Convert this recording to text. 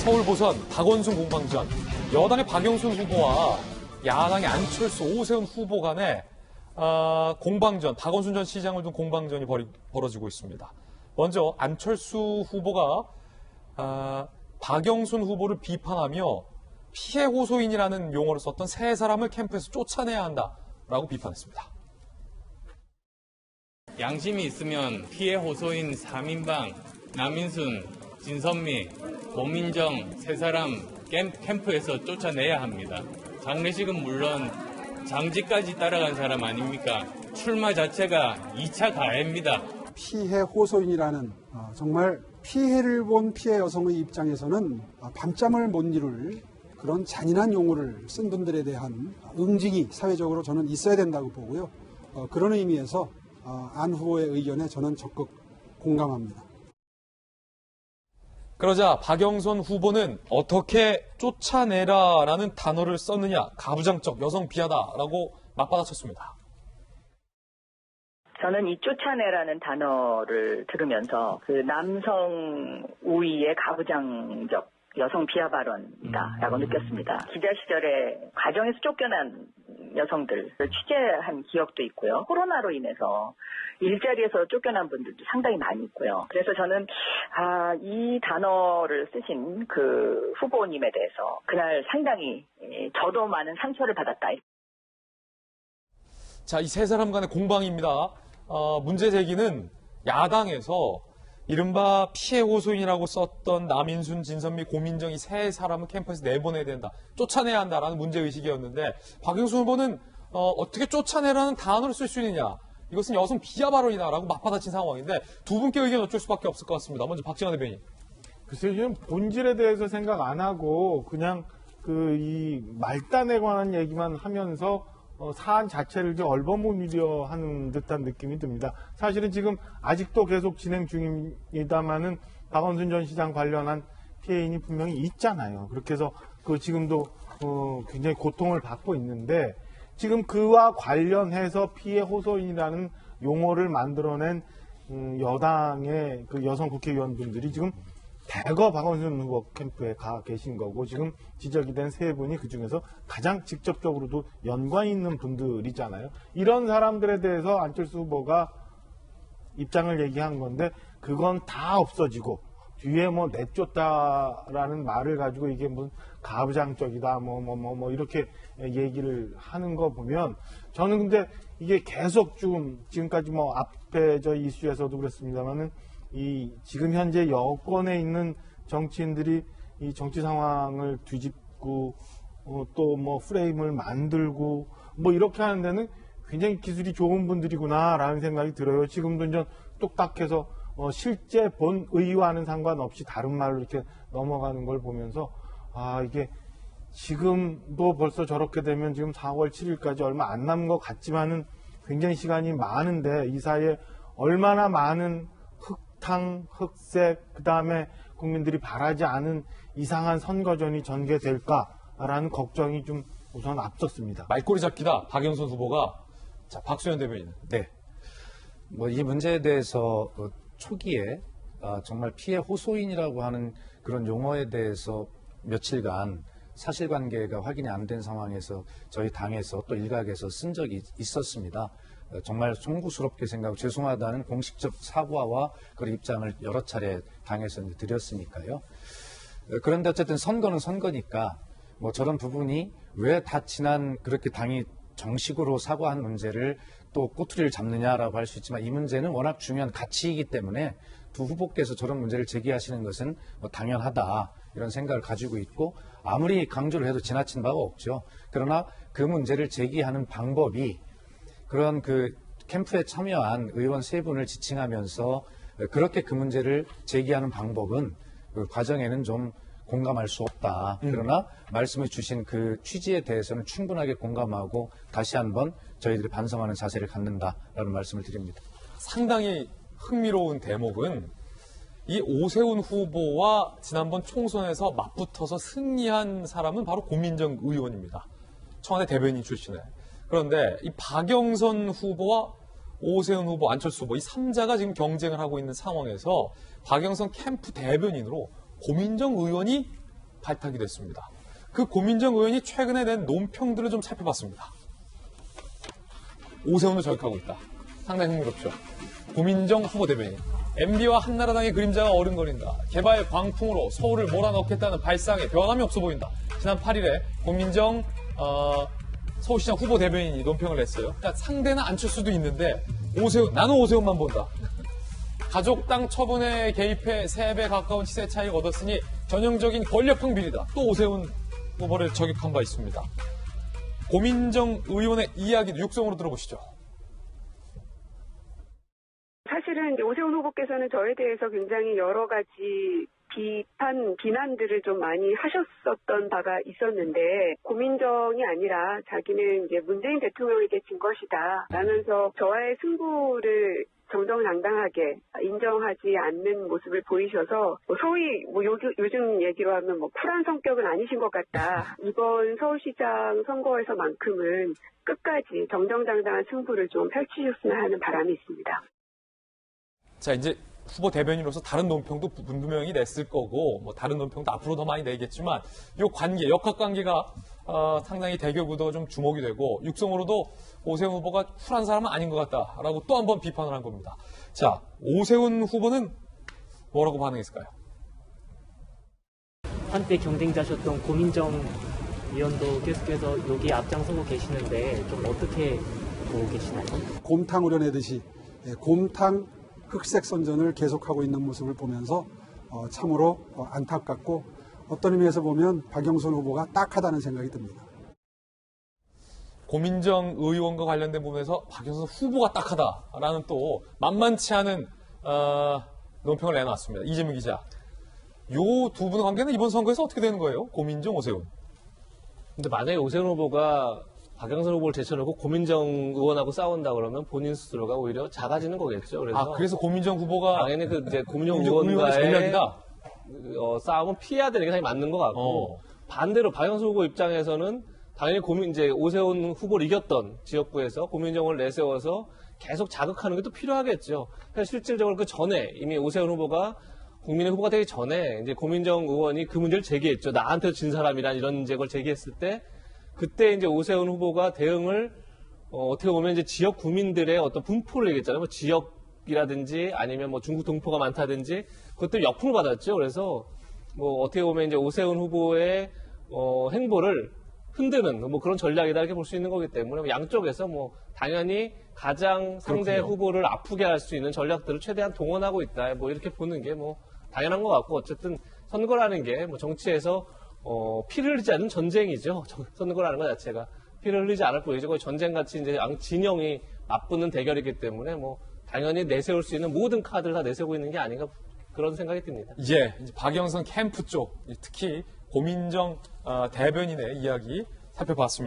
서울 보선 박원순 공방전, 여당의 박영순 후보와 야당의 안철수, 오세훈 후보 간의 공방전, 박원순 전 시장을 둔 공방전이 벌어지고 있습니다. 먼저 안철수 후보가 박영순 후보를 비판하며 피해 호소인이라는 용어를 썼던 세 사람을 캠프에서 쫓아내야 한다라고 비판했습니다. 양심이 있으면 피해 호소인 3인방, 남인순, 진선미, 고민정 세 사람 캠프에서 쫓아내야 합니다. 장례식은 물론 장지까지 따라간 사람 아닙니까? 출마 자체가 2차 가해입니다. 피해 호소인이라는 정말 피해를 본 피해 여성의 입장에서는 밤잠을 못 이룰 그런 잔인한 용어를 쓴 분들에 대한 응징이 사회적으로 저는 있어야 된다고 보고요. 그런 의미에서 안 후보의 의견에 저는 적극 공감합니다. 그러자 박영선 후보는 어떻게 쫓아내라라는 단어를 썼느냐, 가부장적, 여성 비하다라고 맞받아쳤습니다. 저는 이 쫓아내라는 단어를 들으면서 그 남성 우위의 가부장적 여성 비하 발언이다라고 느꼈습니다. 기자 시절에 가정에서 쫓겨난 여성들을 취재한 기억도 있고요. 코로나로 인해서 일자리에서 쫓겨난 분들도 상당히 많이 있고요. 그래서 저는 이 단어를 쓰신 그 후보님에 대해서 그날 상당히 저도 많은 상처를 받았다. 자, 이 세 사람 간의 공방입니다. 문제 제기는 야당에서 이른바 피해 호소인이라고 썼던 남인순, 진선미, 고민정 이 세 사람을 캠프에서 내보내야 된다, 쫓아내야 한다라는 문제의식이었는데 박영순 후보는 어떻게 쫓아내라는 단어를 쓸 수 있느냐, 이것은 여성 비하 발언이다라고 맞받아친 상황인데 두 분께 의견 여쭐 수밖에 없을 것 같습니다. 먼저 박지원 대변인. 글쎄요, 지금 본질에 대해서 생각 안 하고 그냥 이 말단에 관한 얘기만 하면서 사안 자체를 좀 얼버무리려 하는 듯한 느낌이 듭니다. 사실은 지금 아직도 계속 진행 중입니다만은 박원순 전 시장 관련한 피해인이 분명히 있잖아요. 그렇게 해서 지금도 굉장히 고통을 받고 있는데 지금 그와 관련해서 피해 호소인이라는 용어를 만들어낸 여당의 그 여성 국회의원분들이 지금 대거 박원순 후보 캠프에 가 계신 거고, 지금 지적이 된 세 분이 그중에서 가장 직접적으로도 연관이 있는 분들이잖아요. 이런 사람들에 대해서 안철수 후보가 입장을 얘기한 건데 그건 다 없어지고 뒤에 내쫓다라는 말을 가지고 이게 무슨 가부장적이다 이렇게 얘기를 하는 거 보면 저는 근데 이게 계속 지금까지 앞에 저 이슈에서도 그랬습니다만은 지금 현재 여권에 있는 정치인들이 이 정치 상황을 뒤집고 또 프레임을 만들고 이렇게 하는 데는 굉장히 기술이 좋은 분들이구나라는 생각이 들어요. 지금도 이제 뚝딱해서 실제 본 의의와는 상관없이 다른 말로 이렇게 넘어가는 걸 보면서 이게 지금도 벌써 저렇게 되면 지금 4월 7일까지 얼마 안 남은 것 같지만은 굉장히 시간이 많은데 이 사이에 얼마나 많은 흑색, 그 다음에 국민들이 바라지 않은 이상한 선거전이 전개될까라는 걱정이 좀 우선 앞섰습니다. 말꼬리 잡기다, 박영선 후보가. 자, 박수현 대변인. 네. 이 문제에 대해서 초기에 정말 피해 호소인이라고 하는 그런 용어에 대해서 며칠간 사실관계가 확인이 안 된 상황에서 저희 당에서 또 일각에서 쓴 적이 있었습니다. 정말 송구스럽게 생각하고 죄송하다는 공식적 사과와 그런 입장을 여러 차례 당에서 드렸으니까요. 그런데 어쨌든 선거는 선거니까 저런 부분이 왜 다 지난 그렇게 당이 정식으로 사과한 문제를 또 꼬투리를 잡느냐라고 할 수 있지만 이 문제는 워낙 중요한 가치이기 때문에 두 후보께서 저런 문제를 제기하시는 것은 당연하다 이런 생각을 가지고 있고 아무리 강조를 해도 지나친 바가 없죠. 그러나 그 문제를 제기하는 방법이 그런 캠프에 참여한 의원 세 분을 지칭하면서 그렇게 그 문제를 제기하는 방법은 그 과정에는 좀 공감할 수 없다. 그러나 말씀해 주신 그 취지에 대해서는 충분하게 공감하고 다시 한번 저희들이 반성하는 자세를 갖는다라는 말씀을 드립니다. 상당히 흥미로운 대목은 이 오세훈 후보와 지난번 총선에서 맞붙어서 승리한 사람은 바로 고민정 의원입니다. 청와대 대변인 출신에. 그런데 이 박영선 후보와 오세훈 후보, 안철수 후보 이 3자가 지금 경쟁을 하고 있는 상황에서 박영선 캠프 대변인으로 고민정 의원이 발탁이 됐습니다. 그 고민정 의원이 최근에 낸 논평들을 좀 살펴봤습니다. 오세훈을 저격하고 있다. 상당히 흥미롭죠. 고민정 후보 대변인. MB와 한나라당의 그림자가 어른거린다. 개발 광풍으로 서울을 몰아넣겠다는 발상에 변함이 없어 보인다. 지난 8일에 고민정 서울시장 후보 대변인이 논평을 냈어요. 그러니까 상대는 안철수도 있는데 나는 오세훈만 본다. 가족당 처분에 개입해 3배 가까운 시세 차익을 얻었으니 전형적인 권력형 비리다. 또 오세훈 후보를 저격한 바 있습니다. 고민정 의원의 이야기도 육성으로 들어보시죠. 사실은 이제 오세훈 후보께서는 저에 대해서 굉장히 여러 가지 비난들을 좀 많이 하셨었던 바가 있었는데, 고민정이 아니라 자기는 이제 문재인 대통령에게 진 것이다 라면서 저와의 승부를 정정당당하게 인정하지 않는 모습을 보이셔서 소위 요즘 얘기로 하면 쿨한 성격은 아니신 것 같다. 이번 서울시장 선거에서만큼은 끝까지 정정당당한 승부를 좀 펼치셨으면 하는 바람이 있습니다. 자, 이제 후보 대변인으로서 다른 논평도 분명히 냈을 거고, 다른 논평도 앞으로 더 많이 내겠지만, 이 관계, 역학관계가 상당히 대결구도가 좀 주목이 되고, 육성으로도 오세훈 후보가 쿨한 사람은 아닌 것 같다라고 또 한 번 비판을 한 겁니다. 자, 오세훈 후보는 뭐라고 반응했을까요? 한때 경쟁자셨던 고민정 위원도 계속해서 여기에 앞장서고 계시는데 좀 어떻게 보고 계시나요? 곰탕 우려내듯이 곰탕 흑색 선전을 계속하고 있는 모습을 보면서 참으로 안타깝고, 어떤 의미에서 보면 박영선 후보가 딱하다는 생각이 듭니다. 고민정 의원과 관련된 부분에서 박영선 후보가 딱하다라는 또 만만치 않은 논평을 내놨습니다. 이재명 기자. 요 두 분의 관계는 이번 선거에서 어떻게 되는 거예요? 고민정, 오세훈. 근데 만약에 오세훈 후보가 박영선 후보를 제쳐놓고 고민정 의원하고 싸운다 그러면 본인 스스로가 오히려 작아지는 거겠죠. 그래서 고민정 후보가 당연히 이제 고민정 의원의 의원과의 전략이다. 싸움은 피해야 되는 게 당연히 맞는 것 같고, 반대로 박영선 후보 입장에서는 당연히 이제 오세훈 후보를 이겼던 지역구에서 고민정을 내세워서 계속 자극하는 게 또 필요하겠죠. 그래서 실질적으로 그 전에 이미 오세훈 후보가 국민의 후보가 되기 전에 이제 고민정 의원이 그 문제를 제기했죠. 나한테 진 사람이란 이런 걸 제기했을 때, 그때 이제 오세훈 후보가 대응을 어떻게 보면 이제 지역 구민들의 어떤 분포를 얘기했잖아요. 지역이라든지 아니면 중국 동포가 많다든지 그것들 역풍을 받았죠. 그래서 어떻게 보면 이제 오세훈 후보의 행보를 흔드는 그런 전략이다 이렇게 볼 수 있는 거기 때문에 양쪽에서 당연히 가장 상대 그렇군요. 후보를 아프게 할 수 있는 전략들을 최대한 동원하고 있다 이렇게 보는 게 당연한 것 같고, 어쨌든 선거라는 게 정치에서 피를 흘리지 않는 전쟁이죠. 선거라는 것 자체가 피를 흘리지 않을 뿐이죠. 거의 전쟁같이 이제 진영이 맞붙는 대결이기 때문에 당연히 내세울 수 있는 모든 카드를 다 내세우고 있는 게 아닌가 그런 생각이 듭니다. 이제 박영선 캠프 쪽, 특히 고민정 대변인의 이야기 살펴봤습니다.